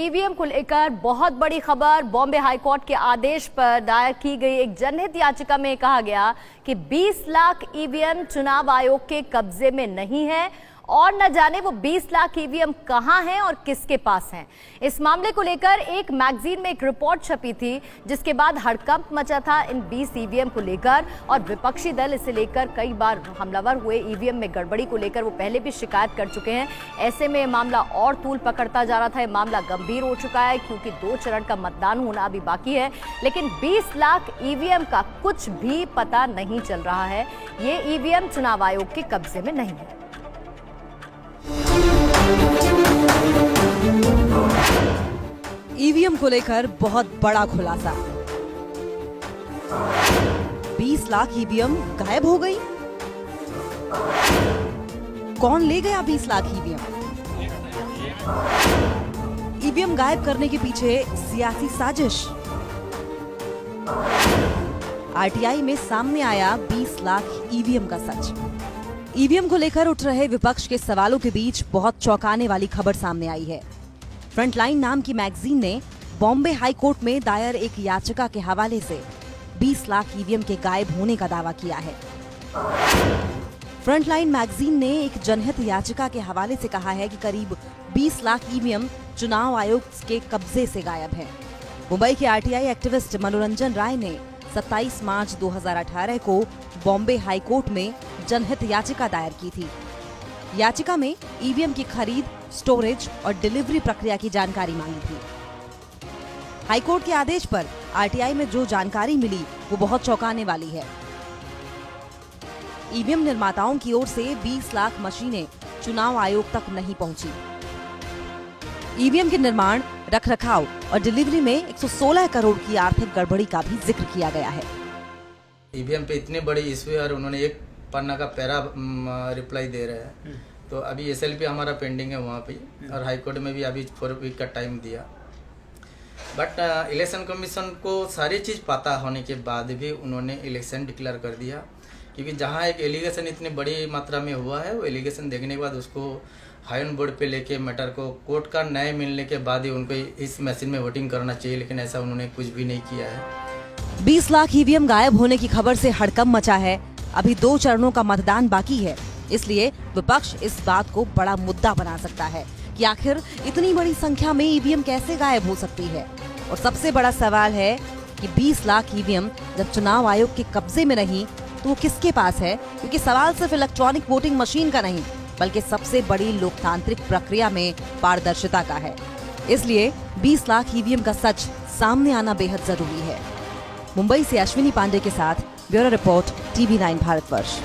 EVM को लेकर बहुत बड़ी खबर। बॉम्बे हाईकोर्ट के आदेश पर दायर की गई एक जनहित याचिका में कहा गया कि 20 लाख ईवीएम चुनाव आयोग के कब्जे में नहीं है और न जाने वो 20 लाख ईवीएम कहां हैं और किसके पास हैं। इस मामले को लेकर एक मैगजीन में एक रिपोर्ट छपी थी, जिसके बाद हड़कंप मचा था इन 20 ईवीएम को लेकर और विपक्षी दल इसे लेकर कई बार हमलावर हुए। ईवीएम में गड़बड़ी को लेकर वो पहले भी शिकायत कर चुके हैं। ऐसे में मामला और तूल पकड़ता जा रहा था। ये मामला गंभीर हो चुका है क्योंकि 2 चरण का मतदान होना अभी बाकी है, लेकिन 20 लाख ईवीएम का कुछ भी पता नहीं चल रहा है। ये ईवीएम चुनाव आयोग के कब्जे में नहीं है। ईवीएम को लेकर बहुत बड़ा खुलासा। 20 लाख ईवीएम गायब हो गई। कौन ले गया 20 लाख ईवीएम? ईवीएम गायब करने के पीछे सियासी साजिश। आरटीआई में सामने आया 20 लाख ईवीएम का सच। ईवीएम को लेकर उठ रहे विपक्ष के सवालों के बीच बहुत चौंकाने वाली खबर सामने आई है। फ्रंटलाइन नाम की मैगजीन ने बॉम्बे हाई कोर्ट में दायर एक याचिका के हवाले से 20 लाख ईवीएम के गायब होने का दावा किया है। फ्रंटलाइन मैगजीन ने एक जनहित याचिका के हवाले से कहा है कि करीब 20 लाख ईवीएम चुनाव आयोग के कब्जे से गायब हैं। मुंबई के आरटीआई एक्टिविस्ट मनोरंजन राय ने 27 मार्च 2018 को बॉम्बे हाई कोर्ट में जनहित याचिका दायर की थी। याचिका में ईवीएम की खरीद, स्टोरेज और डिलीवरी प्रक्रिया की जानकारी मांगी थी। हाईकोर्ट के आदेश पर आरटीआई में जो जानकारी मिली वो बहुत चौंकाने वाली है। ईवीएम निर्माताओं की ओर से 20 लाख मशीनें चुनाव आयोग तक नहीं पहुंची। ईवीएम के निर्माण, रखरखाव और डिलीवरी में 116 करोड़ की आर्थिक गड़बड़ी का भी जिक्र किया गया है। ईवीएम पे इतनी बड़ी इश्यू है और उन्होंने एक पन्ना का पैरा रिप्लाई दे रहे हैं। तो अभी एसएलपी हमारा पेंडिंग है वहाँ पे, और हाई कोर्ट में भी अभी 4 वीक का टाइम दिया। बट इलेक्शन कमीशन को सारी चीज़ पता होने के बाद भी उन्होंने इलेक्शन डिक्लेयर कर दिया, क्योंकि जहाँ एक एलिगेशन इतनी बड़ी मात्रा में हुआ है, वो एलिगेशन देखने के बाद उसको हाई बोर्ड पे लेके मैटर को कोर्ट का न्याय मिलने के बाद ही उनको इस मशीन में वोटिंग करना चाहिए, लेकिन ऐसा उन्होंने कुछ भी नहीं किया है। 20 लाख ईवीएम गायब होने की खबर से हड़कंप मचा है। अभी 2 चरणों का मतदान बाकी है, इसलिए विपक्ष इस बात को बड़ा मुद्दा बना सकता है कि आखिर इतनी बड़ी संख्या में ईवीएम कैसे गायब हो सकती है। और सबसे बड़ा सवाल है कि 20 लाख ईवीएम जब चुनाव आयोग के कब्जे में नहीं तो वो किसके पास है, क्योंकि सवाल सिर्फ इलेक्ट्रॉनिक वोटिंग मशीन का नहीं बल्कि सबसे बड़ी लोकतांत्रिक प्रक्रिया में पारदर्शिता का है। इसलिए 20 लाख ईवीएम का सच सामने आना बेहद जरूरी है। मुंबई से अश्विनी पांडे के साथ ब्यूरो रिपोर्ट, TV9 भारतवर्ष।